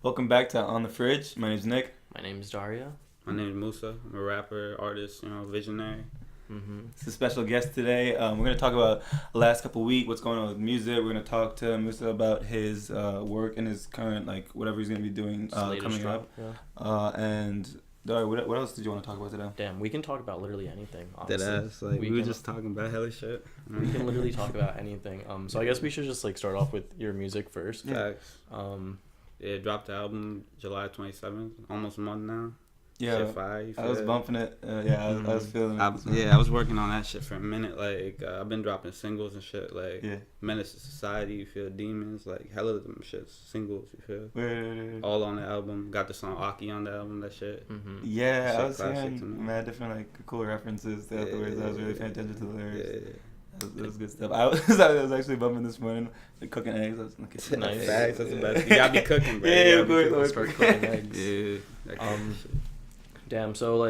Welcome back to On the Fridge. My name's Nick. My name is Daria. My name is mUsa. I'm a rapper, artist, visionary. It's a special guest today. We're going to talk about the last couple of weeks, what's going on with music. We're going to talk to mUsa about his work and his current, whatever he's going to be doing coming up. Yeah. And Daria, what else did you want to talk about today? Damn, we can talk about literally anything, honestly. Deadass. We were just talking about hella shit. We can literally talk about anything. So I guess we should just start off with your music first. Facts. Yeah, dropped the album July 27th, almost a month now. Yeah, I was bumping it. I was feeling it. I was working on that shit for a minute. I've been dropping singles and shit. Menace to Society, you feel, Demons, hella of them shits, singles, you feel. All on the album. Got the song Aki on the album, that shit. Yeah, shit, I was hearing mad different cool references throughout the words. I was really paying attention to the lyrics. Yeah. That was good stuff. I was actually bumping this morning, cooking eggs. I was like, nice. Facts, that's the best. You gotta be cooking, bro. Yeah, of course. Start cooking eggs. Yeah. Damn. So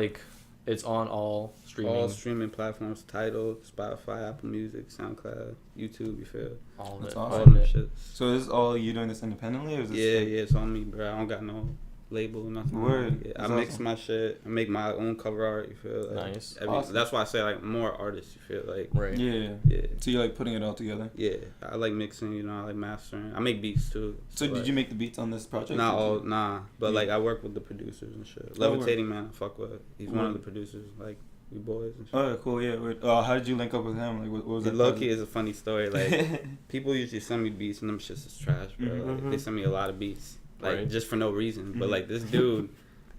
it's on all streaming. All streaming platforms: Tidal, Spotify, Apple Music, Soundcloud, YouTube. You feel? All of it. Awesome. All of it. Shit. So is this all you doing this independently, or is this? Yeah, it's on me, bro. I don't got no label, nothing. Word. Yeah, I mix my shit. I make my own cover art. You feel? Nice. Awesome. That's why I say more artists. You feel right. Yeah. So you're putting it all together. Yeah, I like mixing. I like mastering. I make beats too. So did you make the beats on this project? But I work with the producers and shit. Levitating Man, I fuck with. He's one of the producers. We boys and shit. Oh, cool. Yeah. How did you link up with him? What was that? Low-key is a funny story. People usually send me beats and them shits is trash, bro. They send me a lot of beats. Just for no reason. But this dude,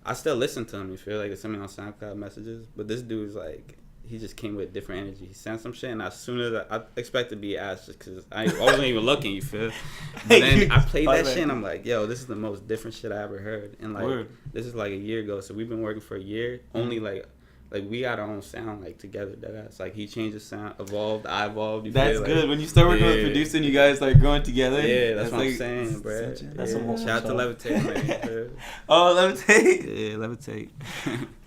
I still listen to him, you feel? They send me on SoundCloud messages. But this dude's he just came with different energy. He sent some shit, and as soon as I expect to be asked just because I wasn't even looking, you feel? But then I played that shit, and I'm like, yo, this is the most different shit I ever heard. And this is a year ago, so we've been working for a year. Only we got our own sound together. That's he changed the sound, evolved, I evolved. That's good. When you start working with producing, you guys growing together. Yeah, that's what I'm saying, bro. That's some whole shout out to Levitate, man. Oh, Levitate. Yeah, Levitate.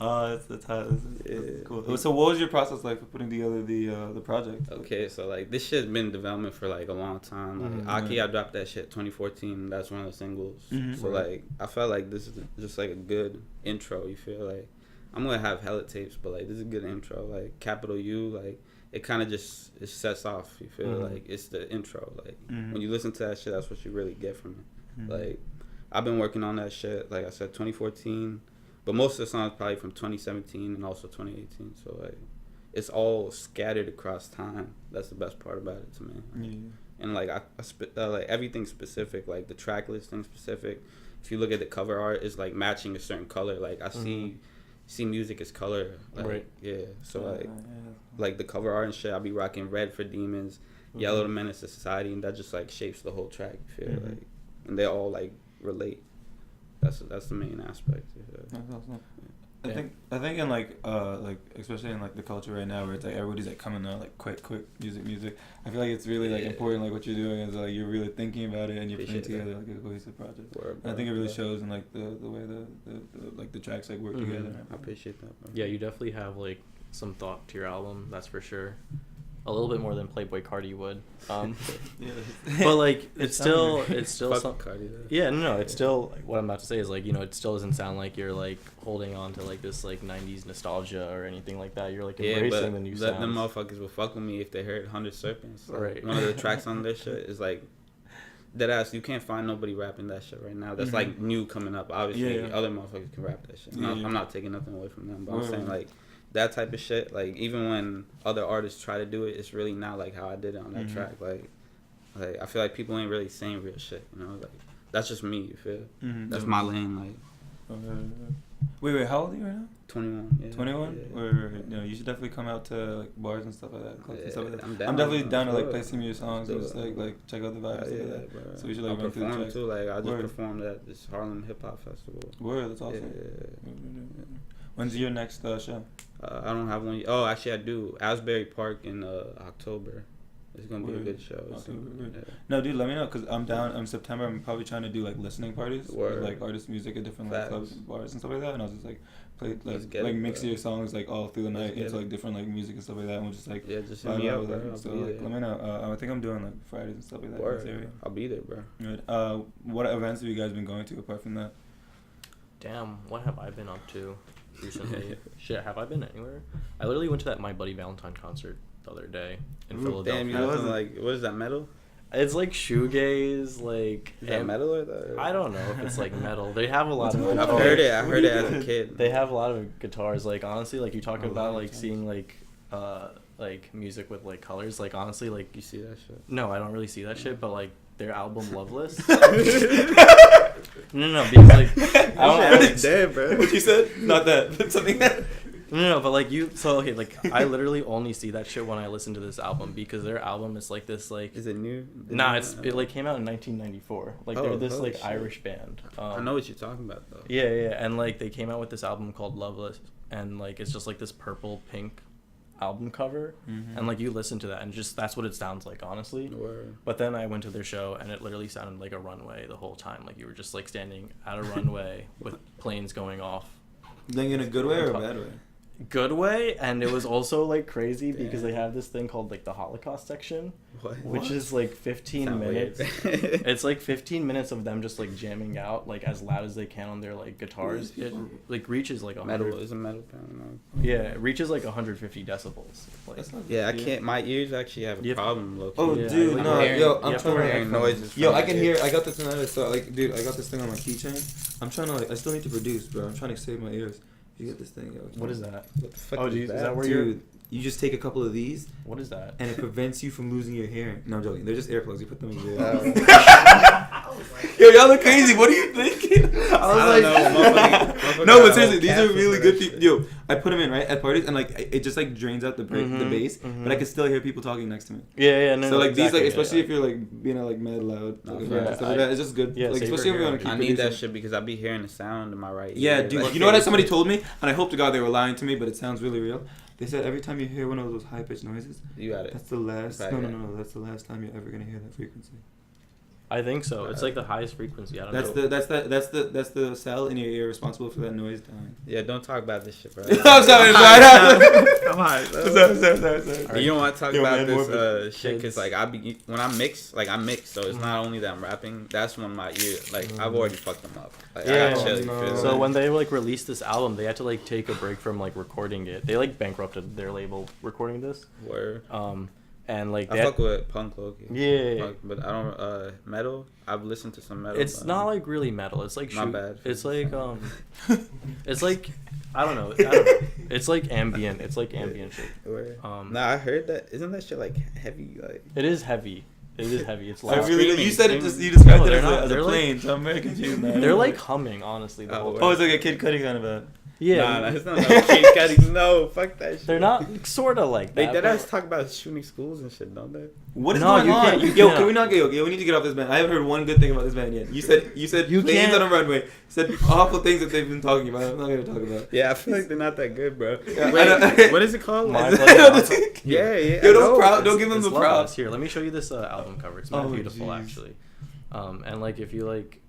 Oh, that's hot. That's cool. So what was your process for putting together the project? Okay, so this shit's been in development for a long time. Aki, I dropped that shit 2014. That's one of the singles. So I felt this is just a good intro. You feel I'm gonna have hella tapes, but this is a good intro. Capital U, it kind of just it sets off. You feel it's the intro. When you listen to that shit, that's what you really get from it. I've been working on that shit. I said 2014, but most of the songs probably from 2017 and also 2018. So it's all scattered across time. That's the best part about it to me. And I everything specific. The track listing specific. If you look at the cover art, it's matching a certain color. I see music as color, right? Yeah. So the cover art and shit, I'll be rocking red for Demons, yellow to Menace to Society, and that just shapes the whole track. You feel and they all relate. That's the main aspect. That's awesome. I think in especially in the culture right now where it's everybody's coming out quick music. I feel it's really important what you're doing is you're really thinking about it and you're putting together a cohesive project. I think it really shows in the way the tracks work together. I appreciate that, bro. Yeah, you definitely have some thought to your album, that's for sure. A little bit more than Playboy Cardi would. But it's still Fuck Cardi, though. Yeah, no, it's still what I'm about to say is it still doesn't sound like you're holding on to this 90s nostalgia or anything like that. You're embracing the new sounds. Them motherfuckers will fuck with me if they heard 100 Serpents. Right. One of the tracks on this shit is deadass. You can't find nobody rapping that shit right now. That's new coming up. Obviously, other motherfuckers can rap that shit. I'm not taking nothing away from them, but I'm saying that type of shit, even when other artists try to do it, it's really not how I did it on that track. I feel people ain't really saying real shit, that's just me, you feel? That's my lane, Wait, how old are you right now? 21. Yeah. 21? Yeah. You should definitely come out to bars and stuff like that. Clubs and stuff like that. I'm definitely down to play some of your songs and just check out the vibes and stuff like that. So we should I'll run through the perform tracks. too. I just performed at this Harlem Hip Hop Festival. Word, that's awesome. Yeah. When's your next show? I don't have one. Oh, actually, I do. Asbury Park in October. It's gonna be a good show. Okay, no, dude, let me know because I'm down. In September, I'm probably trying to do like listening parties with like artist music at different like clubs, bars and stuff like that. And I'll just like play like mix your songs like all through the night into like different like music and stuff like that. And we'll just like just hit me up, bro. So like, let me know. I think I'm doing like Fridays and stuff like that. Word. In this area. I'll be there, bro. Good. What events have you guys been going to apart from that? Damn, what have I been up to recently? Shit, have I been anywhere? I literally went to that My Bloody Valentine concert the other day in Philadelphia. Damn, you wasn't like, what is that, metal? It's like shoegaze, like... Is that metal or that? I don't know if it's like metal. They have a lot of... I've heard it. I heard it as a kid. They have a lot of guitars. Like, honestly, like, you talk about, like, seeing, like music with, like, colors. Like, honestly, like... You see that shit? No, I don't really see that shit, but, like, their album Loveless... No, because, like... I don't dead, bro. What you said? Not that. Something that... No, but like you, so okay, like I literally only see that shit when I listen to this album because their album is like this, like. Is it new? Nah, it like came out in 1994. Like they're this like shit. Irish band. I know what you're talking about though. Yeah, and like they came out with this album called Loveless, and like it's just like this purple pink album cover, and like you listen to that and just that's what it sounds like, honestly. Word. But then I went to their show and it literally sounded like a runway the whole time. Like you were just like standing at a runway with planes going off. Like in a good way or a bad way? Good way, and it was also like crazy because they have this thing called like the Holocaust section, which is like 15 minutes. It's like 15 minutes of them just like jamming out like as loud as they can on their like guitars. It like reaches like 100. Metal is a metal band. Yeah, it reaches like 150 decibels. Like, yeah, I can't. My ears actually have a problem. Low-key. Oh, yeah, dude, like, no, yo, I'm trying to hear noises. Yo, I can hear. I got this tonight. So like, dude, I got this thing on my keychain. I'm trying to like. I still need to produce, bro. I'm trying to save my ears. You get this thing, yo. What is that? What the fuck oh, geez, is that where dude, you just take a couple of these. What is that? And it prevents you from losing your hearing. No, I'm joking. They're just earplugs. You put them in your ear. Yo, y'all look crazy. What are you thinking? I was like, no, but seriously, these are really good things. Yo, I put them in right at parties, and like it just like drains out the bass, but I can still hear people talking next to me. Yeah, no. So like exactly, these, like especially if you're like being like mad loud, it's just good. Yeah, like especially if you want to keep. I need that shit because I be hearing the sound in my right ear. Yeah, dude. Like, you know what somebody told me, and I hope to God they were lying to me, but it sounds really real. They said every time you hear one of those high pitched noises, you got it. That's the last. No. That's the last time you're ever gonna hear that frequency. I think so. It's like the highest frequency. I don't know. That's the cell in your ear responsible for that noise dying. Yeah, don't talk about this shit, bro. I'm sorry. I'm high. Sorry. You don't want to talk about this shit because like when I mix, so it's not only that I'm rapping. That's when my ear I've already fucked them up. Like, yeah. I got chilly. So when they like released this album, they had to like take a break from like recording it. They like bankrupted their label recording this. Word. And like I fuck with punk low-key. Yeah. Punk, but I don't metal. I've listened to some metal. It's not like really metal. It's like my bad. It's like it's like I don't know. It's like ambient. It's like ambient shit. Nah, I heard that. Isn't that shit like heavy? Like it is heavy. It is heavy. It's loud. You said it. You described it as a plane. So I'm very confused now. They're like humming, honestly. The whole time. Oh, it's like a Kid Cudi kind of a. Yeah, nah, it's not no Kid Cudi. No, fuck that shit. They're not sort of like that. They deadass talk about shooting schools and shit, don't they? What is going on? Yo, can we not get? Yo, we need to get off this band. I haven't heard one good thing about this band yet. You said you planes on a runway. You said awful things that they've been talking about. I'm not gonna talk about. Yeah, I feel like they're not that good, bro. Wait, what is it called? Yeah. Yo, don't give them the props. Here, let me show you this album cover. It's beautiful, actually. And like if you like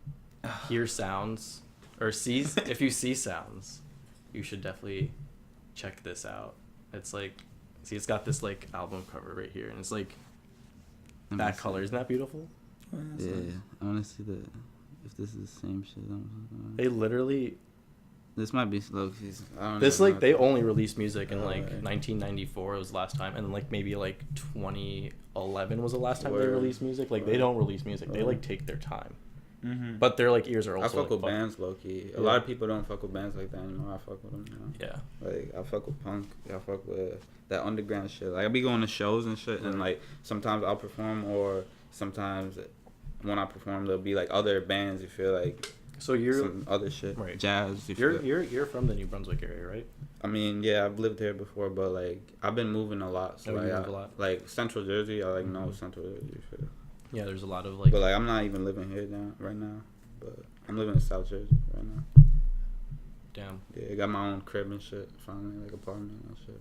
hear sounds or if you see sounds. You should definitely check this out. It's like, see, it's got this like album cover right here, and it's like that color. Isn't that beautiful? Yeah, I want to see if this is the same shit. They literally. This might be slow. This like they only released music in like 1994 was the last time, and like maybe like 2011 was the last time they released music. Like they don't release music. They like take their time. Mm-hmm. But their like ears are also. I fuck with bands low key. A lot of people don't fuck with bands like that anymore. I fuck with them. You know? Yeah. Like I fuck with punk. I fuck with that underground shit. Like I be going to shows and shit, and like sometimes I'll perform, or sometimes when I perform, there'll be like other bands. You feel like. So you're some other shit, right? Jazz. You're from the New Brunswick area, right? I mean, yeah, I've lived here before, but like I've been moving a lot. So like Central Jersey, I like know Central Jersey. You feel. Yeah, there's a lot of like. But like, I'm not even living here right now. But I'm living in South Jersey right now. Damn. Yeah, I got my own crib and shit. Finally, like apartment and shit.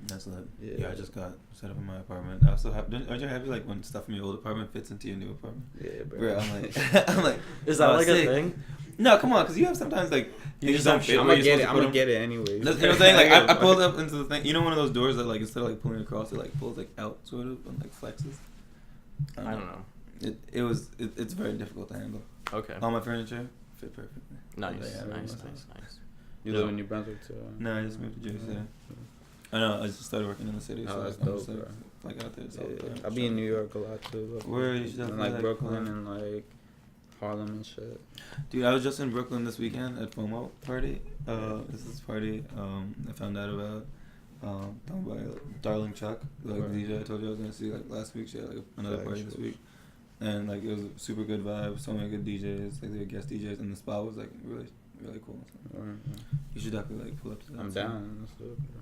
That's lit. Yeah, I just got set up in my apartment. I also have. Aren't you happy like when stuff from your old apartment fits into your new apartment? Yeah, bro. Bro, I'm like, is that like sick. a thing? No, come on, because you have sometimes like You just don't have fit. I'm where gonna you're get it. supposed to I'm put gonna 'em. get it anyways. That's, you know what I'm saying? Like I pulled up into the thing. You know, one of those doors that like instead of like pulling across, it like pulls like out sort of and like flexes. I don't know. It's very difficult to handle. Okay. All my furniture fit perfectly. Nice, Yeah, nice. You Yeah. live in New Brunswick too? No, I just moved to Jersey. I know. I just started working in the city, so Oh, that's I'm just dope, like out there. So Yeah, I'll be in New York a lot too. Where you should in definitely like Brooklyn and like Harlem and shit. Dude, I was just in Brooklyn this weekend at FOMO party. This is party. I found out about done by Darling Chuck, like the DJ I told you I was gonna see like last week. She had like another party this week, and like it was a super good vibe. So many good DJs, like they were guest DJs, and the spot was like really really cool. So you should definitely like pull up to that. I'm down. Let's do it, bro.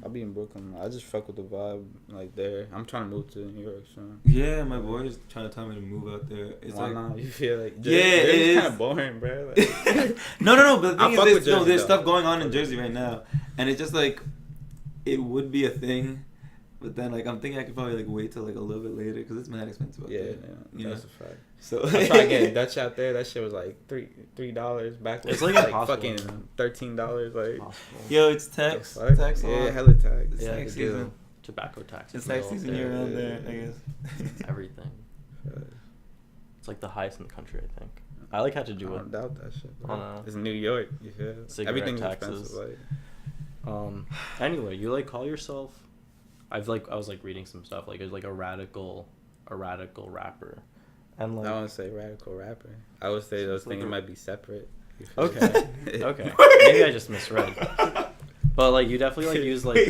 I'll be in Brooklyn. I just fuck with the vibe like there. I'm trying to move to New York soon. Yeah, my boy's trying to tell me to move out there. It's Why like not? You feel like it's kind of boring, bro. Like, no. But the I thing fuck is, with there's Jersey, though. stuff going on in Jersey right now, and it's just like it would be a thing, but then like I'm thinking I could probably like wait till like a little bit later because it's mad expensive out there. Yeah, that's a fact. So I tried getting Dutch out there. That shit was like $3 back. It's like impossible, fucking man. $13. Like, yo, it's tax fuck? tax Yeah, law. hella tax. It's Yeah, tax they do. season. Tobacco tax. It's tax season year round there, I guess. Everything. It's like the highest in the country, I think. I like had to do I it. don't doubt that shit. Bro. I don't know. It's New York. You feel? Cigarette Everything's taxes. expensive. Like, Anyway, you like call yourself? I was like reading some stuff like it's like a radical rapper, and like I wouldn't say radical rapper. I would say those things might be separate. You feel? okay, okay, maybe I just misread, but like you definitely like use like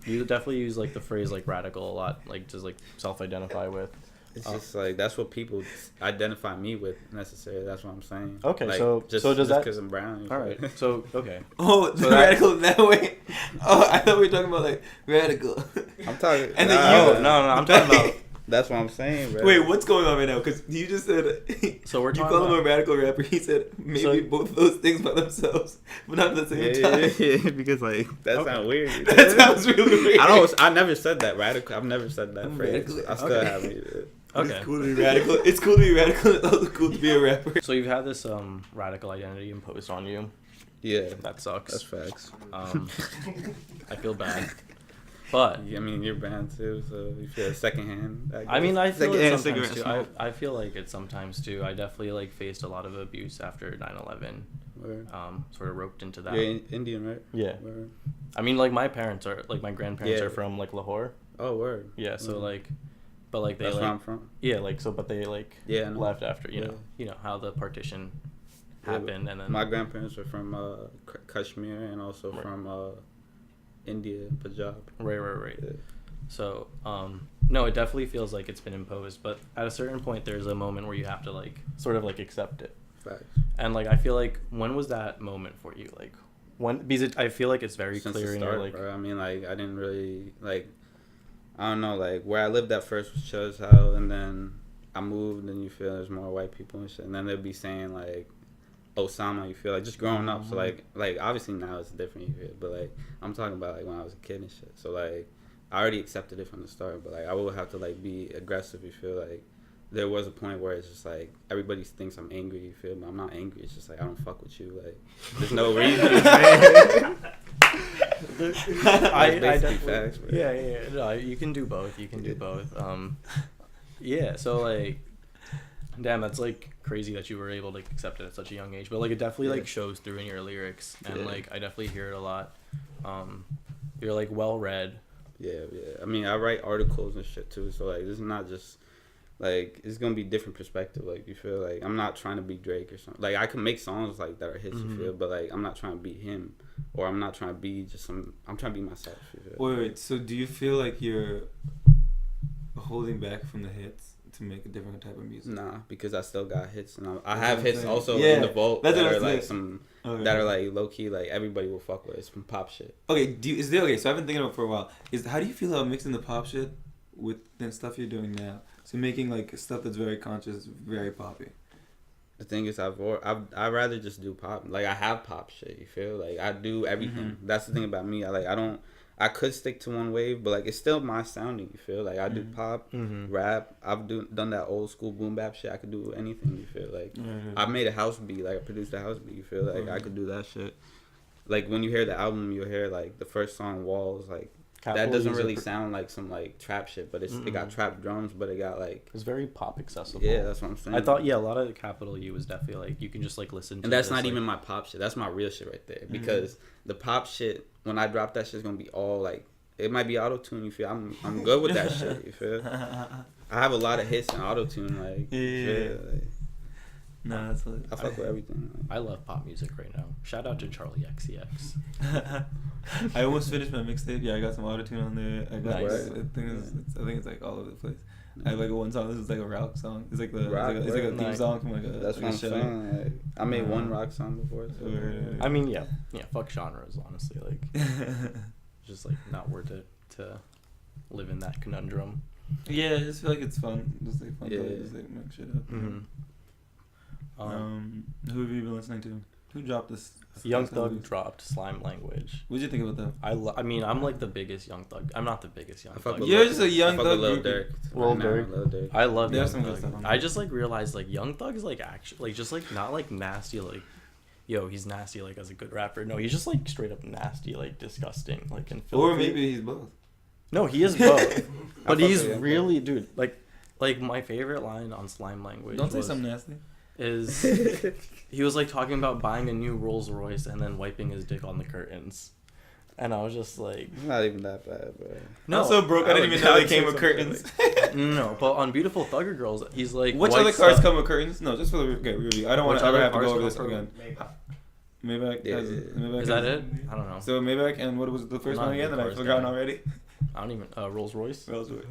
you definitely use like the phrase like radical a lot, like just like self-identify with. It's just like that's what people identify me with necessarily. That's what I'm saying. Okay, like, so just, so does just that? because I'm brown. You All feel? right, so okay. Oh, So the radical that way. Oh, I thought we were talking about like radical. I'm talking. And then No, I'm talking about. That's what I'm saying, bro. Wait, what's going on right now? Because you just said So we're you talking call him about- a radical rapper. He said maybe So- both of those things by themselves, but not at the same time. Yeah, because like that Okay. sounds weird. That sounds really weird. I never said that radical. I've never said that phrase. Radical- I still okay. haven't either. Okay. It's cool to be radical. It's cool to be radical. It's also cool to be a rapper. So you've had this radical identity imposed on you. Yeah, That sucks. that's facts. I feel bad, but I mean, you're banned too, so you feel secondhand. I mean, I feel it Secondhand sometimes too. cigarette I feel like it sometimes too. I definitely like faced a lot of abuse after 9/11. Word. Sort of roped into that. You're Indian, right? Yeah. Word. I mean, like my parents are like my grandparents Yeah. are from like Lahore. Oh, word. Yeah. So Mhm. like, but like they That's like where I'm from. yeah like so but they like Yeah, I know. left after Yeah. you know how the partition Yeah, happened and then my grandparents were from Kashmir and also Right. from India, Punjab. right. Yeah. So no, it definitely feels like it's been imposed, but at a certain point there's a moment where you have to like sort of like accept it. Facts. And like I feel like when was that moment for you? Like when because I feel like it's very Since clear the in start, your like bro. I mean, like I didn't really like. I don't know, like where I lived at first was Chuz House, and then I moved, and you feel there's more white people and shit, and then they'll be saying like Osama, you feel like just growing up. So like obviously now it's different, you feel, but like I'm talking about like when I was a kid and shit. So like I already accepted it from the start, but like I would have to like be aggressive. You feel like there was a point where it's just like everybody thinks I'm angry. You feel, but I'm not angry. It's just like I don't fuck with you. Like there's no reason. I basically definitely, facts, bro. yeah. No, you can do both. Yeah. So like, damn, that's like crazy that you were able to accept it at such a young age. But like, it definitely like shows through in your lyrics, and like I definitely hear it a lot. You're like well read. Yeah. I mean, I write articles and shit too. So like, this is not just like it's gonna be different perspective. Like you feel like I'm not trying to be Drake or something. Like I can make songs like that are hits. You feel, but like I'm not trying to be him, or I'm not trying to be just some. I'm trying to be myself. You feel? Wait. So do you feel like you're holding back from the hits to make a different type of music? Nah, because I still got hits, and I That's have what I'm hits saying. also Yeah, in the vault that's that what are I'm like saying. some Okay. that are like low key, like everybody will fuck with. It's from pop shit. Okay. So I've been thinking about it for a while. How do you feel about mixing the pop shit with the stuff you're doing now? So making like stuff that's very conscious, very poppy. The thing is, I'd rather just do pop. Like I have pop shit. You feel like I do everything. That's the thing about me. I I could stick to one wave, but like it's still my sounding. You feel like I do pop, rap. I've done that old school boom bap shit. I could do anything. You feel like I made a house beat. Like I produced a house beat. You feel like I could do that shit. Like when you hear the album, you'll hear like the first song Walls. Like that doesn't really sound like some like trap shit, but it got trap drums, but it got like it's very pop accessible. Yeah, that's what I'm saying. I thought a lot of the Capital U was definitely like you can just like listen to. And that's not even my pop shit. That's my real shit right there. Because the pop shit, when I drop that shit's gonna be all like it might be auto tune. You feel? I'm good with that shit. You feel? I have a lot of hits in auto tune. Like like, no, that's lit. I fuck with everything. Like. I love pop music right now. Shout out to Charlie XCX. I almost finished my mixtape. Yeah, I got some autotune on there. I got nice. I think it's like all over the place. I have like one song. This is like a rock song. It's like the it's like a theme song from like a. That's what I'm saying. Like, I made one rock song before. So. I mean, yeah. Fuck genres, honestly. Like, just like not worth it to live in that conundrum. Yeah, I just feel like it's fun. Just like fun to just like make shit up. Who have you been listening to? Who dropped this? Young Thug dropped Slime Language. What did you think about that? I mean, I'm like the biggest Young Thug. I'm not the biggest Young Thug. You're just a Young Thug. Lil Durk. Lil Durk. I love Young Thug. I just like realized like Young Thug is like actually like just like not like nasty like, yo, he's nasty like as a good rapper. No, he's just like straight up nasty, like disgusting, like in filthy. Or maybe he's both. No, he is both. But he's really, dude, like my favorite line on Slime Language. Don't say something nasty. Is he was like talking about buying a new Rolls Royce and then wiping his dick on the curtains, and I was just like, not even that bad, bro. No, I'm so broke. I didn't even know they came with curtains. No, but on Beautiful Thugger Girls, he's like, which other cars come with curtains? No, just for the review. I don't want to ever have to go over this again. Maybach. Is that it? I don't know. So Maybach, and what was the first one again that I've forgotten already? I don't even Rolls Royce. Rolls Royce.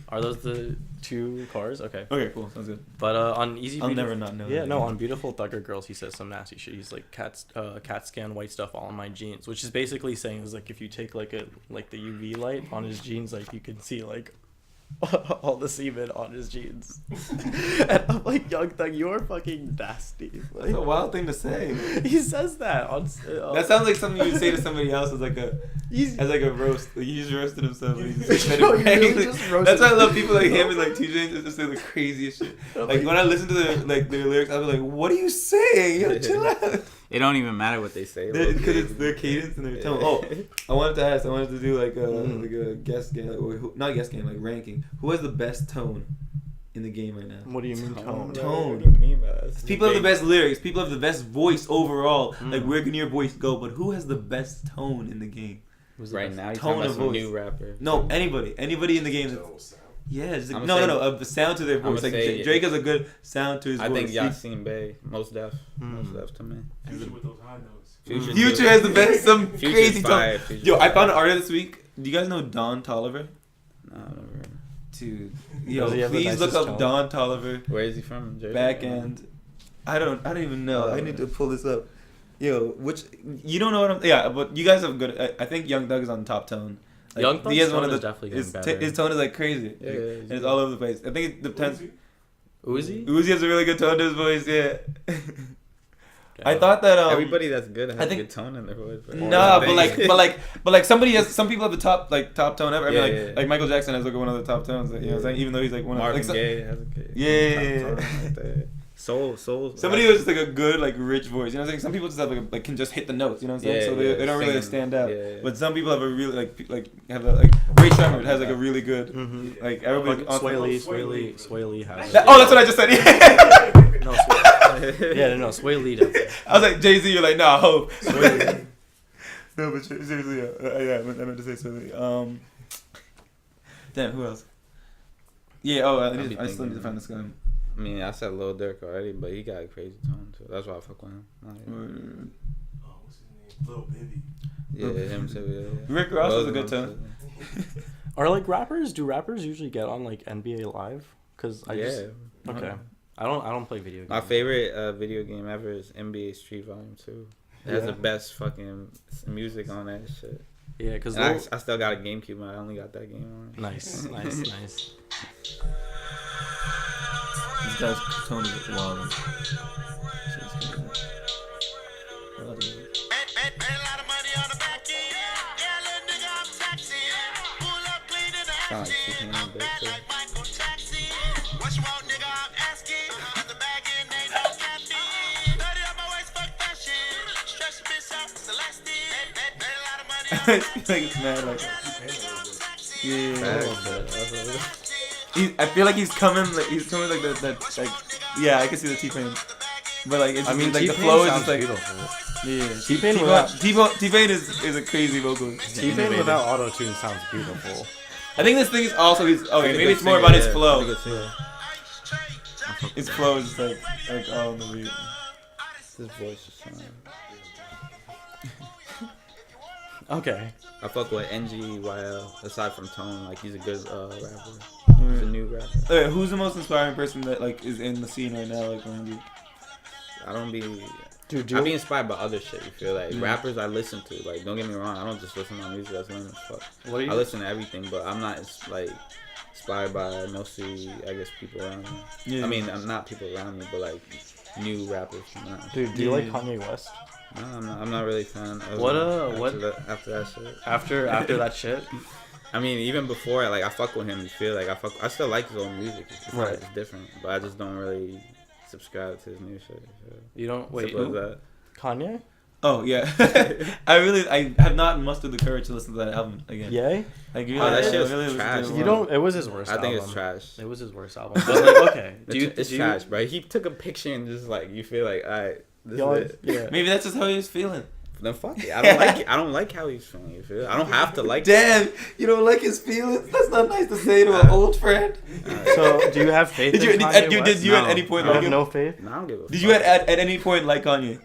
Are those the two cars? Okay. Okay, cool. Sounds good. But on Easy, I'll never not know. Yeah, no. On Beautiful Thugger Girls, he says some nasty shit. He's like cat scan white stuff all on my jeans, which is basically saying is like if you take like the UV light on his jeans, like you can see like all the semen on his jeans. And I'm like, Young Thug, you're fucking nasty. Like, that's a wild thing to say. He says that on. That sounds like something you'd say to somebody else as like a roast. Like, he just roasted himself. And he just said it that's why I love people like him and like TJ just say the craziest shit. Like when I listen to their lyrics, I'll be like, what are you saying? Yo, chill out. It don't even matter what they say. Because it's their cadence and their tone. Oh, I wanted to do like a guess game, not guess game, like ranking. Who has the best tone in the game right now? What do you mean tone? Tone. What do you mean by that? People have the best lyrics. People have the best voice overall. Like where can your voice go? But who has the best tone in the game? Right now, tone of voice. New rapper. No, anybody in the game. Yeah, just like, no, sound to their voice. Like Drake has a good sound to his voice. I think Yasiin Bey, most deaf to me. Future with those high notes. Future has the best, some crazy tone. Yo, I found an artist this week. Do you guys know Don Toliver? No, never. Dude, yo, please look up Don Toliver. Where is he from? Jersey? Back end. I don't even know. I need to pull this up. Yo, you don't know what I'm. Yeah, but you guys have good. I think Young Thug is on top tone. Like, Young Thug's tone is definitely getting better. His tone is like crazy. Yeah, and it's all over the place. I think it depends. Uzi has a really good tone to his voice. Yeah. I thought that everybody that's good has a good tone in their voice. Nah, but like some people have the top tone ever. I mean, like Michael Jackson has like one of the top tones. You know what I'm saying? Even though he's like one of Marvin Gaye has a good top tone right there. Soul. Somebody who's like a good, like rich voice. You know what I'm saying? Some people just have like can just hit the notes. You know what I'm saying? So they don't really stand out. Yeah. But some people have a really like have a like Ray Shremmerd has like a really good like everybody. Sway Lee has. Oh, that's what I just said. Yeah. No, Sway Lee definitely. I was like Jay-Z. You're like nah, Hope. Sway Lee. No, but seriously, yeah. I meant to say Sway Lee. Damn, who else? Yeah. Oh, I still need to find this guy. I mean, I said Lil Durk already, but he got a crazy tone too. That's why I fuck with him. What's his name? Lil Baby. Yeah, him too. Yeah. Rick Ross has a good tone. Do rappers usually get on like NBA Live? Cause I don't play video games. My favorite video game ever is NBA Street Volume 2. It has the best fucking music on that shit. Yeah, because I still got a GameCube, man. I only got that game on. Nice. This guy's tone is wild. Sound like T-Pain a bit too. I feel like it's mad like I feel like he's coming like that like yeah, I can see the T-Pain. But like it's I mean, like the T-Pain flow is sounds just like beautiful. yeah. T-Pain T-Pain is a crazy vocalist. T-Pain without auto-tune sounds beautiful. I think this thing is also maybe it's more about his flow. His flow is just like all in the beat. His voice is fine. Okay. I fuck with NGYL aside from Tone. Like he's a good rapper. He's a new rapper. Okay, who's the most inspiring person that like is in the scene right now? Like around you? I don't be. Dude, I be inspired by other shit. You feel like rappers I listen to. Like don't get me wrong, I don't just listen to my music. That's lame as fuck. What do you? I listen to everything, but I'm not like inspired by mostly I guess people around me. Yeah. I mean, I'm not people around me, but like new rappers. Dude, do you like Kanye West? No, I'm not really a fan. After that shit? After that shit? I mean, even before, like I fuck with him. You feel like I still like his old music. Right. It's different, but I just don't really subscribe to his new shit. So. You don't wait. Simple as that. Kanye? Oh yeah, I have not mustered the courage to listen to that album again. Yay? Like that shit was trash. You don't. It was his worst. I think album. it's trash. It was his worst album. But like, okay, It's trash, bro. He took a picture and just like you feel like, all right, this is it. Yeah. Maybe that's just how he was feeling. Then fuck it. I don't like it. I don't like how he's feeling. You feel? I don't have to like. Damn, you don't like his feelings? That's not nice to say to an old friend. So, do you have faith? Did you in Kanye West? at any point I like have him? no faith. No, I don't give a Did fuck. you at any point like Kanye?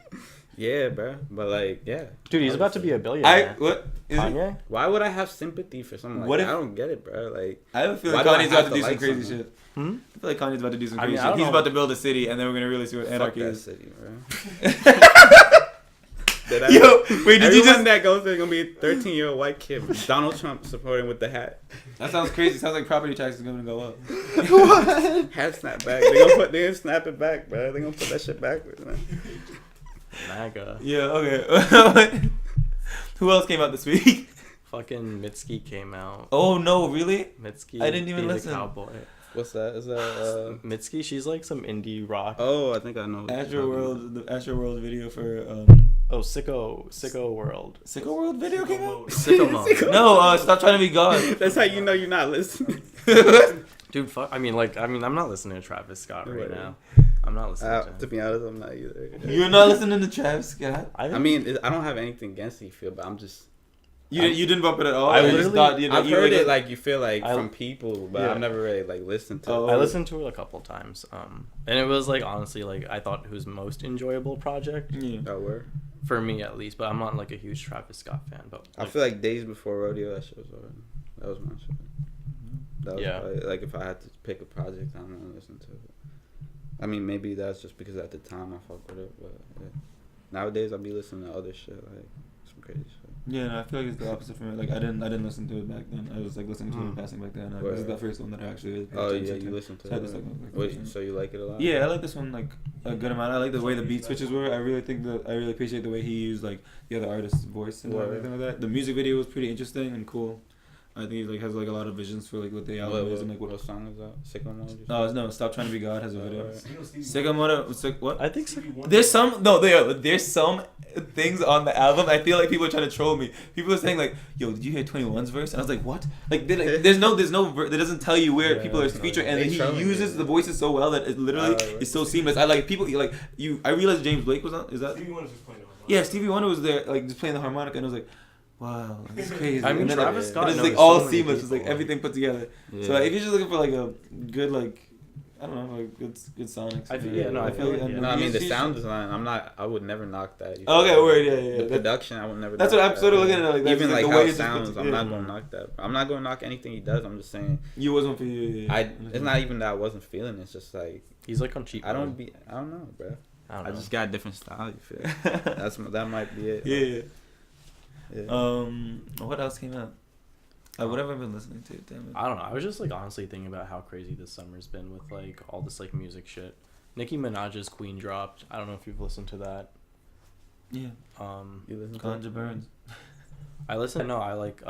Yeah, bro. But like, yeah. Dude, he's about to be a billionaire. What? Is Kanye? Why would I have sympathy for someone like What that? if- I don't get it, bro. Like, I have a feeling Why do I Kanye's have about to to do some like crazy something? shit. Hmm? I feel like Kanye's about to do some I crazy mean, I shit. don't He's know. about to build a city, and then we're gonna really see what fuck anarchy that is. city, bro. Yo, wait, did you Everyone just? that goes there gonna be a 13-year-old white kid. Donald Trump supporting with the hat. That sounds crazy. Sounds like property taxes are gonna go up. What? Hat snap back. They gonna snap it back, bro. They gonna put that shit backwards, man. MAGA. Yeah. Okay. Who else came out this week? Fucking Mitski came out. Oh no, really? Mitski. I didn't even he's a listen. Cowboy. What's that? Is that Mitski, she's like some indie rock. Oh, I think I know. Astroworld, the Astroworld video for Oh, Sicko World. Sicko World video came out. Sicko Mode. No, stop trying to be God. That's how you know you're not listening. Dude, fuck. I'm not listening to Travis Scott right now. I'm not listening to him. To be honest, I'm not either. You're not listening to Travis Scott. I mean, I don't have anything against it, you feel, but I'm just. You didn't bump it at all. I You just literally- thought, I've you heard like it like you feel like I- from people, but yeah. I've never really like listened to Oh. it. I listened to it a couple times. And it was like honestly like I thought his most enjoyable project Yeah. Oh, where? for me at least. But I'm not like a huge Travis Scott fan. But I like, feel like Days Before Rodeo, that shit was alright. That was my shit. That was Yeah. probably, like if I had to pick a project, I'm gonna listen to it. I mean, maybe that's just because at the time I fucked with it, but yeah. Nowadays I'll be listening to other shit like some crazy shit. Yeah, no, I feel like it's the opposite for me. Like I didn't listen to it back then. I was like listening to it in passing back then. This is the first one that I actually is. Oh yeah, you listened to So I it. just, like, Wait, so you like it a lot? Yeah, I like this one like a good amount. I like the way the beat switches were. I really appreciate the way he used like the other artist's voice and everything like that. The music video was pretty interesting and cool. I think he like has like a lot of visions for like what the album is and like what song is that? Sicko Mode? No, Stop Trying to Be God has a video. Alright. Sicko Mode, what? I think so. There's some things on the album. I feel like people are trying to troll me. People are saying like, "Yo, did you hear 21's verse?" And I was like, "What?" Like, there's no, that doesn't tell you where people are featuring, and he uses the voices so well that it literally is so seamless. I like people like you. I realized James Blake was on. Is that? Stevie Wonder's just playing the harmonica. Yeah, Stevie Wonder was there, like just playing the harmonica, and I was like, "Wow, that's crazy." I mean, and then, Travis Scott it's knows like all so many seamless. It's like people. everything put together. Yeah. So like, if you're just looking for like a good like, I don't know, like good sonics. I feel like, No, I mean the he's- sound design. I would never knock that. You Okay, feel? word, yeah. The That- production, I would never. That's knock what I'm that. sort of looking at it like that. Even Just, like the how way it it's just put sounds, I'm together. not gonna knock that. I'm not gonna knock anything he does. I'm just saying. You wasn't for you. It's not even that I wasn't feeling. It's just like he's like on cheap. I don't know, bro. I don't I know. just got a different style. You feel? That might be it. Yeah. What else came out? What have I been listening to? Damn it. I don't know. I was just like honestly thinking about how crazy this summer's been with like all this like music shit. Nicki Minaj's Queen dropped. I don't know if you've listened to that. Yeah. You listen to Conjure Burns. I listen. No, I like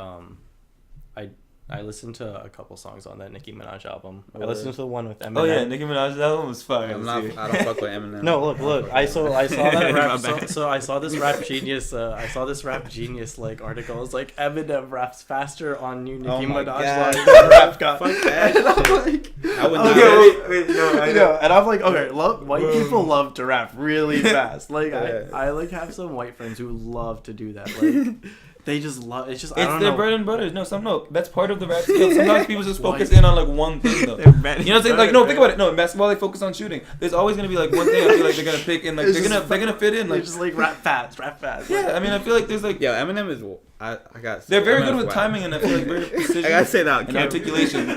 I listened to a couple songs on that Nicki Minaj album. I listened to the one with Eminem. Oh yeah, Nicki Minaj album was fire. I don't fuck with Eminem. No, look. I saw that rap. So I saw this Rap Genius. I saw this Rap Genius like article. It's like Eminem raps faster on new Nicki Minaj line than Rap God. Fuck that And I'm shit. like, I would not. Wait, no, I know. no, and I'm like, okay, look, white people love to rap really fast. Like Yeah. I like have some white friends who love to do that. Like they just love. It's just I It's don't their know. bread and butter. No, that's part of the rap skill. Sometimes people just focus in on like one thing though. You know what I'm saying? Like, no, think about it. No, in basketball they focus on shooting. There's always gonna be like one thing I feel like they're gonna pick and like It's they're gonna fit in They like. just like rap fast. Yeah, I mean I feel like there's like Yo, Eminem is. I got. they're very Eminem's good with whack. timing and I feel like very precision I gotta say that on and camera. articulation.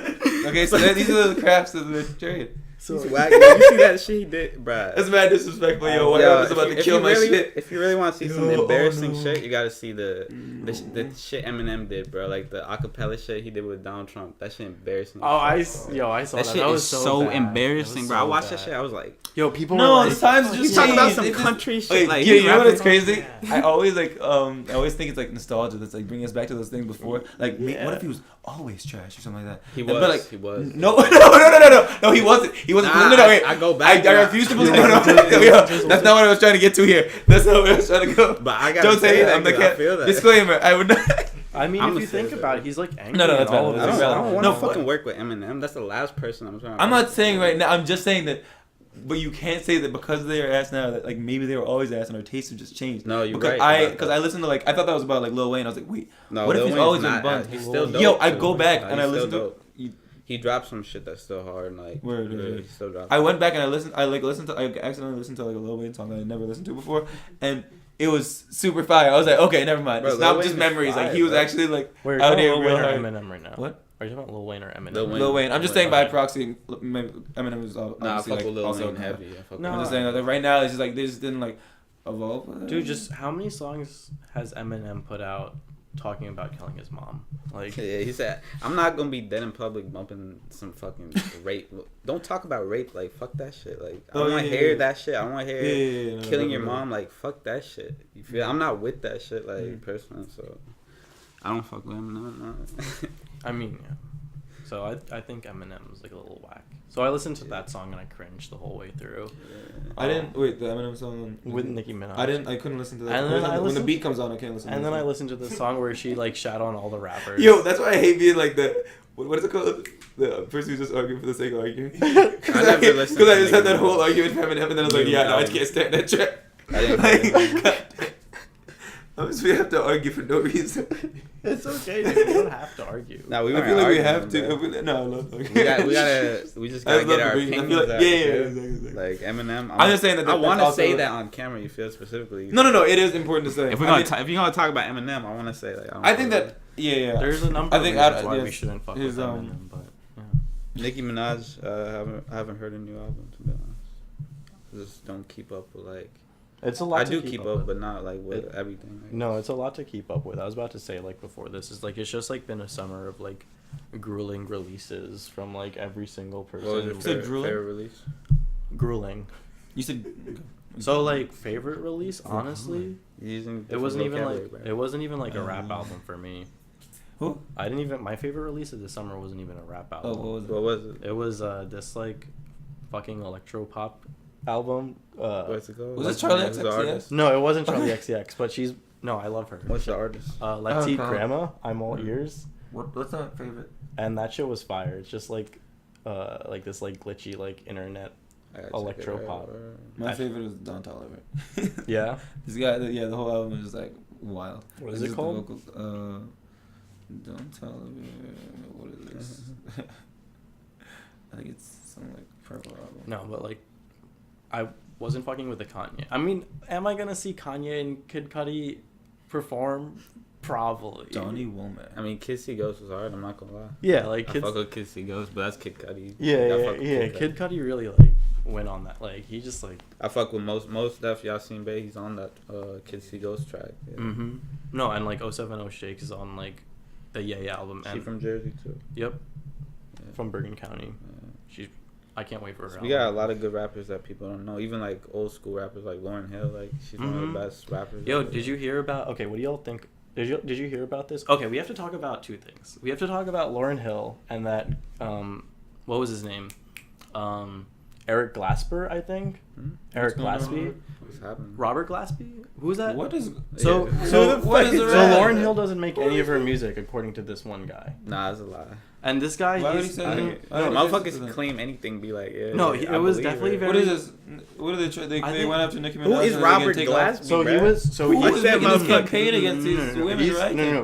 Okay, so these are the crafts of the trade. He's whack. You see that shit he did, bruh? That's mad disrespectful, yo. What Yo, was about to if kill you my really, shit? If you really want to see some Yo, embarrassing no. shit, you gotta see the shit Eminem did, bro. Like the acapella shit he did with Donald Trump. That shit embarrassing. Oh, I saw that that. shit That was is so so bad. embarrassing, That was bro. I so watched that bad. shit. I was like, Yo, people No, were like, times just he's talking about changed. some It just- country shit. Like, Like, yeah, he's you know what? It's rapping- crazy. Yeah. I always I always think it's like nostalgia that's like bringing us back to those things before. Like, Yeah. what if he was always trash or something like that? He And- was. but, like, he was. No, no, he wasn't. He wasn't. Nah, no, wait. I go back. I refuse to believe. No, that's not what I was trying to get to here. That's not where I was trying to go. But I gotta Don't say that. I'm the 'cause I cat. feel that. Disclaimer: I would not. I mean, I'm if gonna you say think that. about it, he's like angry. No, that's and all bad. of I this. don't want No, to fucking work with Eminem. That's the last person I'm trying to. I'm not saying right now. I'm just saying that. But you can't say that because they're ass now that like maybe they were always ass and our tastes have just changed. No, you're because right. Because I listened to like I thought that was about like Lil Wayne. I was like, wait, No, what if Lil he's Wayne's always not been buns? ass. He's still dope. Yo, I too. go back Nah, and I he's listen still to. dope. He dropped some shit that's still hard. Like, Word. he still dropped. I went back and I listened. I accidentally listened to like a Lil Wayne song that I never listened to before, and it was super fire. I was like, okay, never mind. Bro, it's Lil not just Wayne is memories. Like fire, he was bro. actually like Wait, out are you here talking real Lil Wayne or hard. Eminem right now? What? Are you talking about Lil Wayne or Eminem? Lil Wayne. Lil Wayne. I'm just saying by proxy. Maybe Eminem was Nah, I obviously fuck like with Lil also. Wayne heavy. I fuck No. I'm with just saying that right now it's just like they just didn't like evolve. With it. Dude, just how many songs has Eminem put out talking about killing his mom? Like, Yeah, he said, I'm not gonna be dead in public bumping some fucking rape. Don't talk about rape. Like, fuck that shit. Like, I don't want to hear that shit. I don't want to hear no, killing no, your no. mom. Like, fuck that shit. You feel? I'm not with that shit, like, personally. So, I don't fuck with him. No. I mean, yeah. So I think Eminem is like a little whack. So I listened to that song and I cringed the whole way through. I didn't wait the Eminem song With Nicki Minaj. I couldn't listen to that. And then I when the listened- beat comes on, I can't listen. And to then it. I listened to the song where she like shat on all the rappers. Yo, that's why I hate being like the what is it called? The person who's just arguing for the sake of arguing. Because never I listened to just had that Nicki whole Minaj. argument with Eminem, and then I was like, yeah, no, I can't stand that track. I didn't Like, we have to argue for no reason. It's okay, dude. You don't have to argue. Nah, we I weren't feel like we arguing, have to. bro. No, I love arguing. We just I gotta love get the our beat. I feel opinions like- out. yeah, you feel? exactly. Like Eminem. I'm just saying that I that's want to also- say that on camera. You feel specifically. No. It is important to say. If we're I gonna if you're gonna talk about Eminem, I want to say like I think that yeah. There's a number I think of reasons why yes, we shouldn't fuck his, with Eminem, but yeah. Nicki Minaj. I haven't heard a new album to be honest. I just don't keep up with like. It's a lot I to do keep keep up up, with. but not like with everything. Like, No, it's a lot to keep up with. I was about to say like before this is like it's just like been a summer of like grueling releases from like every single person. What was your said favorite, drooling? favorite release? Grueling. You said So like favorite release, honestly, You're using it wasn't even like vocabulary, bro. it wasn't even like a rap album for me. Who? I didn't even my favorite release of the summer wasn't even a rap album. Oh, what was it? What was it? It was this like fucking electro pop album. What's it called? Was this Charli Who's the artist? XCX? No, it wasn't Charli XCX, but she's no, I love her. What's the artist? Let's Eat Okay. Grandma. I'm all ears, What's my favorite? and that shit was fire. It's just like this like glitchy like internet. I gotta check Electro it out, pop. bro. My favorite was Don Toliver. Yeah. This guy, the whole album is just like wild. What It's is it just called? The vocals, Don Toliver. What is this? I think it's some like purple album. No, but like, I wasn't fucking with the Kanye. I mean, am I gonna see Kanye and Kid Cudi perform? Probably. Johnny Womack. I mean, Kids See Ghosts was hard. I'm not gonna lie. Yeah, like I Kid. fuck with Kids See Ghosts, but that's Kid Cudi. I Yeah, fuck with yeah. Cudi. Kid Cudi really like went on that. Like he just like. I fuck with most Def Yasiin Bey. He's on that Kids See Ghosts track. Yeah. Mm-hmm. No, and like 070 Shakes is on like the Yay album. She And from Jersey too. Yep. Yeah. From Bergen County. Yeah. She's. I can't wait for her. We got a album. lot of good rappers that people don't know. Even like old school rappers like Lauryn Hill. Like she's one of the best rappers. Yo, out there. did you hear about? Okay, what do y'all think Did you hear about this? Okay, we have to talk about two things. We have to talk about Lauryn Hill and that what was his name? Eric Glasper, I think. Eric Glaspie. What's happening? Robert Glaspie? Who is that? What is so Lauryn Hill doesn't make any of her music according to this one guy. That's a lie. And this guy, why would he say that? Motherfuckers claim anything, be like, yeah. No, it was definitely it. very. What is this? What did they try? They went after Nicki Minaj. Who is Robert Glaspie? So bro? he was. So Who he was making this campaign against these women, right? No.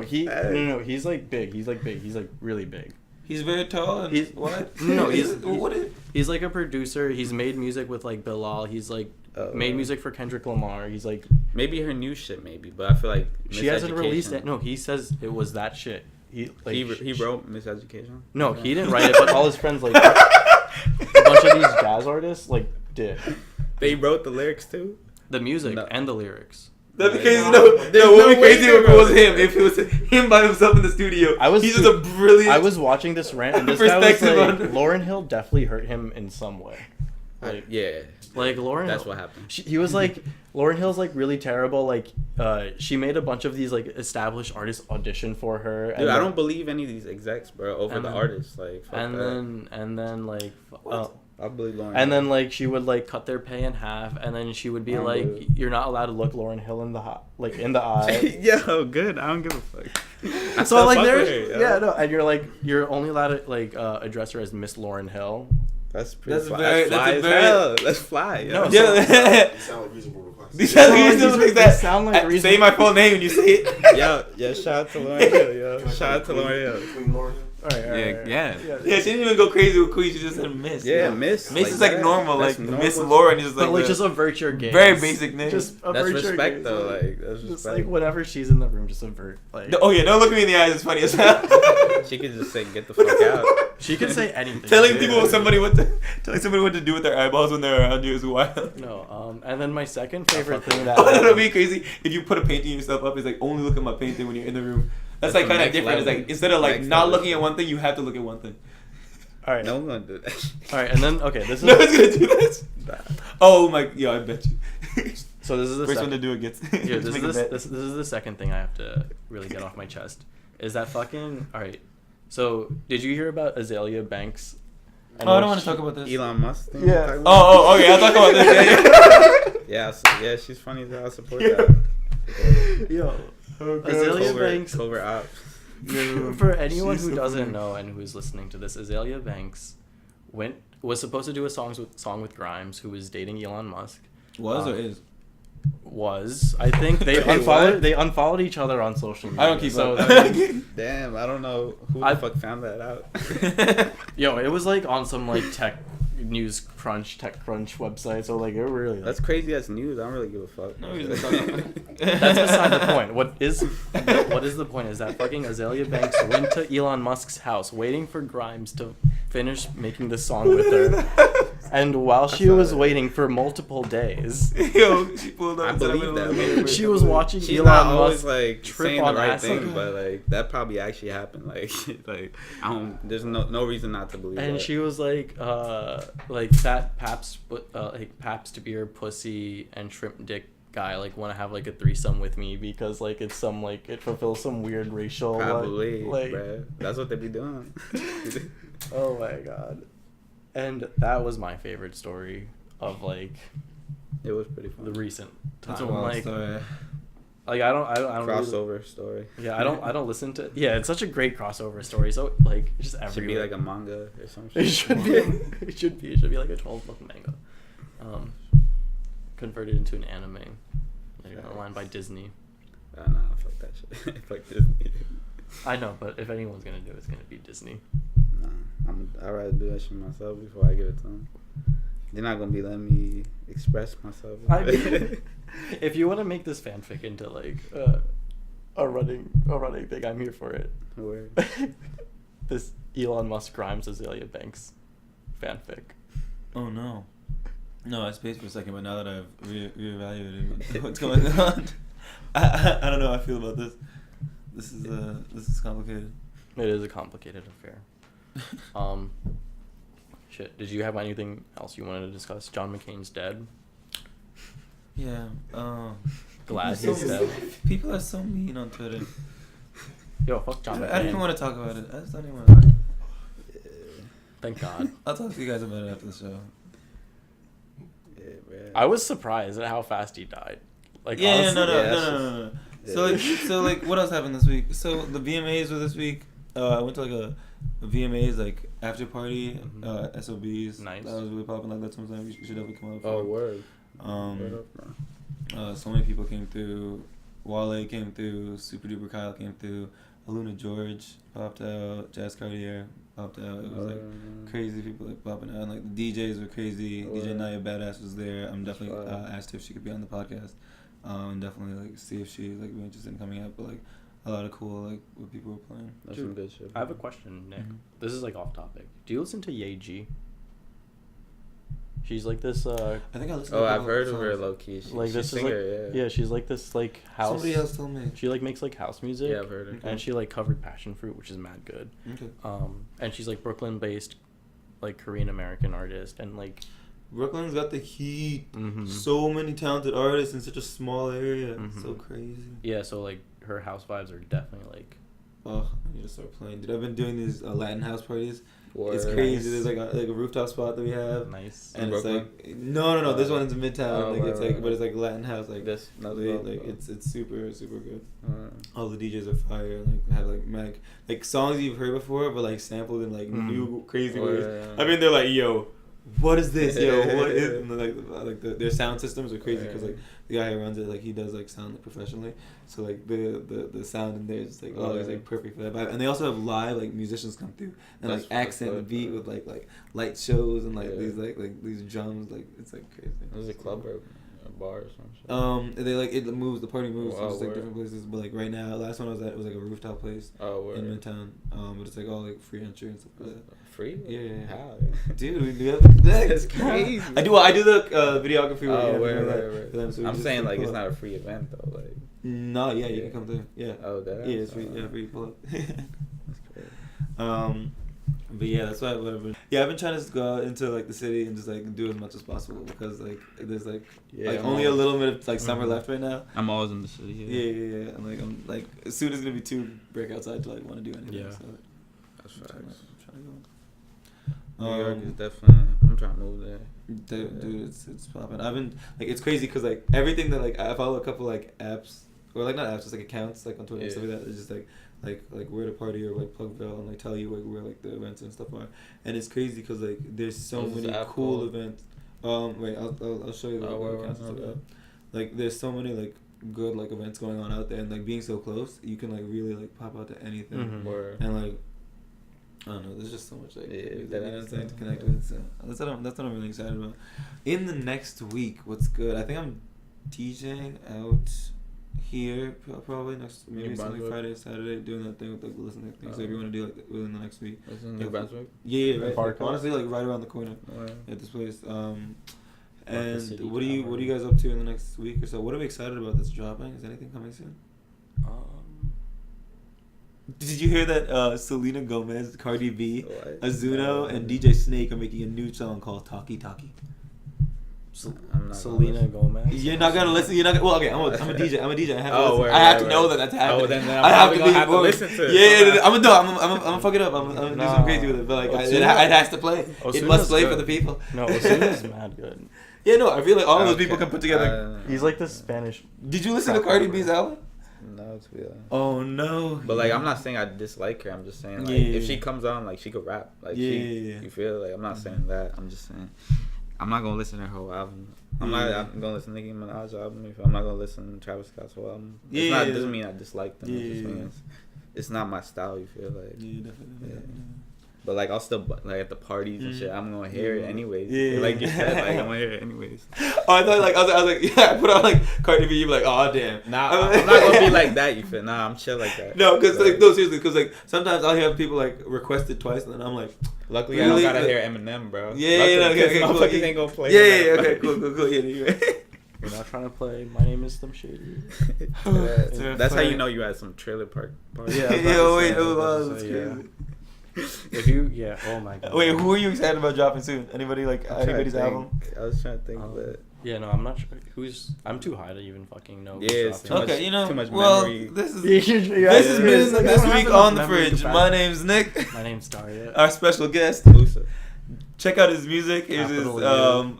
He's like big. He's like big. He's like really big. He's very tall. And he's what? No, he's like a producer. He's made music with like Bilal. He's like made music for Kendrick Lamar. He's like maybe her new shit, but I feel like she hasn't released it. No, he says it was that shit. He wrote Miseducation? No, he didn't write it, but all his friends like a bunch of these jazz artists like did. They wrote the lyrics too? The music and the lyrics. That'd be crazy. No, what would be crazy if it was him. If it was him by himself in the studio. He's just a brilliant. I was watching this rant, and this guy was like, Lauryn Hill definitely hurt him in some way. Like, yeah. Like Lauryn. That's what happened. He was like, Lauryn Hill's like really terrible. Like, she made a bunch of these like established artists audition for her. Dude, I don't believe any of these execs, bro, over the artists. Like, fuck and then like. I believe Lauryn. And then like she would like cut their pay in half, and then she would be like, "You're not allowed to look Lauryn Hill in the eye." Yo, good. I don't give a fuck. So like and you're only allowed to like address her as Miss Lauryn Hill. That's pretty. That's very. Let's fly. No, These sound like reasonable requests. These sound like reasonable. Say my full name and you say it. Yo, shout out to Lauryn Hill. Yo, shout out to Lauryn Hill. All right. Yeah, she didn't even go crazy with Queen. She just said Miss. Yeah, Miss. Miss is like normal, like Miss Lauren is like. But like just avert your gaze. Very basic name. Just avert that's your respect gaze. though. Like that's respect. Just like whenever she's in the room, just avert. Like. Oh yeah, don't look me in the eyes. It's funny as hell. She could just say, "Get the fuck out." She could say anything. Telling somebody what to do with their eyeballs when they're around you is wild. No. And then my second favorite thing that. That'd be crazy if you put a painting of yourself up. It's like only look at my painting when you're in the room. That's like kind of different. It's like instead of like not looking at one thing, you have to look at one thing. All right. No one's gonna do that. All right, and then this is. No one's gonna do this. Oh my, I bet you. So this is the first one to do it gets. Yeah, this is the second thing I have to really get off my chest. Is that fucking all right? So did you hear about Azaelia Banks? I don't want to talk about this. Elon Musk thing. Yeah. Oh, okay. I'll talk about this. Yeah, she's funny as hell. I support that. Yo. Azaelia Banks. Covert ops. For anyone who doesn't know and who's listening to this, Azaelia Banks was supposed to do a song with Grimes, who was dating Elon Musk. Was or is? Was. I think they unfollowed each other on social media. I don't keep up. Damn, I don't know who the fuck found that out. Yo, it was like on some like tech crunch website, so like it really that's crazy. That's news. I don't really give a fuck. No, that's beside the point. What is the point is that fucking Azaelia Banks went to Elon Musk's house waiting for Grimes to finish making the song with her, and while she was waiting for multiple days, she pulled up. I believe that. She was watching She's Elon not Musk always like trip saying on the right acid. thing, but like that probably actually happened. Like I don't. There's no reason not to believe. And that. she was like fat Pabst beer pussy and shrimp dick guy like want to have like a threesome with me because like it's some like it fulfills some weird racial probably like bruh. That's what they be doing. Oh my god. And that was my favorite story of like it was pretty fun. The recent time. That's a wild like, story. Like I don't crossover really, story. Yeah, I don't listen to. Yeah, it's such a great crossover story. So like just everywhere. Should be like a manga or something. It should be like a 12-book manga. Converted into an anime. Like aligned by Disney. Nah, fuck that shit. Fuck Disney. I know, but if anyone's gonna do it, it's gonna be Disney. Nah, I'd rather do that shit myself before I give it to them. They're not gonna be letting me express myself. I mean, if you want to make this fanfic into like a running thing, I'm here for it. Where? This Elon Musk Grimes Azaelia Banks fanfic. Oh no. No, I spaced for a second, but now that I've reevaluated what's going on, I don't know how I feel about this. This is complicated. It is a complicated affair. Shit. Did you have anything else you wanted to discuss? John McCain's dead. Yeah. glad he's dead. People are so mean on Twitter. Yo, fuck John McCain. I don't even want to talk about it. I just don't even want to. Thank God. I'll talk to you guys about it after the show. Yeah, man. I was surprised at how fast he died. Like, Yeah, honestly, no. So like, what else happened this week? So the VMAs were this week. I went to like a VMAs like after party. SOBs. Nice. That was really popping. Like that's something you should definitely come out for. Oh, word. Um, Word up, so many people came through. Wale came through. Super Duper Kyle came through. Aluna George popped out. Jazz Cartier popped out. It was like crazy people like popping out. And, like the DJs were crazy. DJ Naya Badass was there. I'm definitely asked her if she could be on the podcast. And definitely like see if she like be interested in coming out. But like a lot of cool like what people were playing. That's some good shit. I have a question, Nick. Mm-hmm. This is like off topic. Do you listen to Ye G? She's like this. I think I listened. Oh, I've heard of her low key. Like this is like yeah. She's like this like house. Somebody else told me. She like makes like house music. Yeah, I've heard her. And she like covered Passion Fruit, which is mad good. Okay. And she's like Brooklyn based, like Korean American artist, and like Brooklyn's got the heat. Mm-hmm. So many talented artists in such a small area. Mm-hmm. So crazy. Yeah, so like her house vibes are definitely like. Oh, I need to start playing. Dude, I've been doing these Latin house parties. Word. It's crazy. There's like a rooftop spot that we have. Nice. And in it's Brooklyn? like no. This one's in Midtown. Like it's like, right. but it's like Latin house. Like this. It's super good. All the DJs are fire. Like have like songs you've heard before, but like sampled in like new crazy ways. Yeah. I mean, they're like, yo, what is this? Yo, what is? And like their sound systems are crazy because like the guy who runs it, like he does like sound like professionally. So like the sound in there is just like it's like perfect for that vibe. And they also have live like musicians come through and like accent the beat with like light shows and like these like these drums. Like it's like crazy. Is it a club or a bar or something? They like it moves. The party moves. Oh, so it's like different places. But like right now, last one I was at was like a rooftop place in Midtown. But it's like all like free entry and stuff like that. Free? Yeah. How? Dude, we have the connect. That's crazy. I do the videography. Right. I'm saying like it's not a free event though. Like. No, yeah, you can come through. Yeah. Oh, that. Yeah, it's free. Yeah, free pull up. That's crazy. But yeah, that's why whatever. Yeah, I've been trying to go out into like the city and just like do as much as possible because like there's like only a little bit of like summer left right now. I'm always in the city. Yeah. And I'm like as soon as it's gonna be too break outside to like want to do anything. Yeah. So, that's facts. I'm trying to go. New York is definitely. I'm trying to move there. Dude, it's popping. I've been like it's crazy because like everything that like I follow a couple like apps or like not apps, just like accounts like on Twitter and stuff like that. It's just like where to party or like Plugville and like tell you like where like the events and stuff are. And it's crazy because like there's so many cool events. Wait, I'll show you the accounts and stuff. Like there's so many like good like events going on out there and like being so close, you can like really like pop out to anything. And like. I don't know. There's just so much like to connect with. So that's what I'm really excited about. In the next week, what's good? I think I'm DJing out here probably maybe something Friday, Saturday, doing that thing with like the listening thing. So if you want to do like within the next week, New Brunswick. Yeah, right. Like, honestly, like right around the corner at this place. And what are you guys up to in the next week or so? What are we excited about that's dropping? Is anything coming soon? Did you hear that Selena Gomez, Cardi B, Azuno, and DJ Snake are making a new song called Talkie Talkie? Selena Gomez. You're not gonna listen. You're not. Well, okay. I'm a DJ. I have to. Word, I have to know that that's happening. Oh, then I have to to listen to it. Yeah, I'm gonna fuck it up. I'm gonna do something crazy with it. But like, it has to play. It must play for the people. No, Osuna's mad good. Yeah, no. I feel like all of those people can put together. He's like the Spanish. Did you listen to Cardi B's album? No, to be honest. Oh no. But like, I'm not saying I dislike her. I'm just saying like, if she comes on, like she could rap. Like you feel like I'm not saying that. I'm just saying I'm not gonna listen to her whole album. I'm gonna listen to Nicki Minaj's album. If I'm not gonna listen to Travis Scott's whole album, it doesn't mean I dislike them. It just means it's not my style. You feel like definitely. But like I'll still like at the parties and shit. I'm gonna hear it anyways. Yeah. Like you said, like I'm gonna hear it anyways. Oh, I thought like I was like I put on like Cardi B. You be like, oh damn. Nah, I'm not gonna be like that. You feel? Nah, I'm chill like that. No, because like no seriously, because like sometimes I'll hear people like request it twice and then I'm like. Luckily, I don't gotta hear Eminem, bro. Yeah, okay, cool. Motherfuckers ain't gonna play. Yeah, okay, cool. Yeah, anyway. We're not trying to play My Name is Slim Shady. That's how you know you had some trailer park party. Yeah, that's crazy. If you, oh my god. Wait, who are you excited about dropping soon? Anybody's album? I was trying to think, but Yeah, no, I'm not sure I'm too high to even fucking know. Yeah, it's too much. Okay, you know, too much well, memory. this has This been this week on the fridge. My name's Nick. My name's Daria. Our special guest. mUsa. Check out his music. Here's his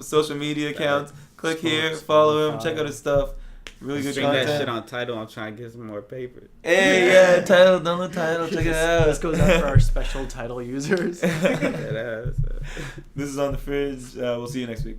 social media accounts. Click here, follow him, check out his stuff. Really good Stream content. that shit on Tidal. I'm trying to get some more paper. Hey, yeah, title, download title, check it out. This goes out for our special title users. That ass. This is on the fridge. We'll see you next week.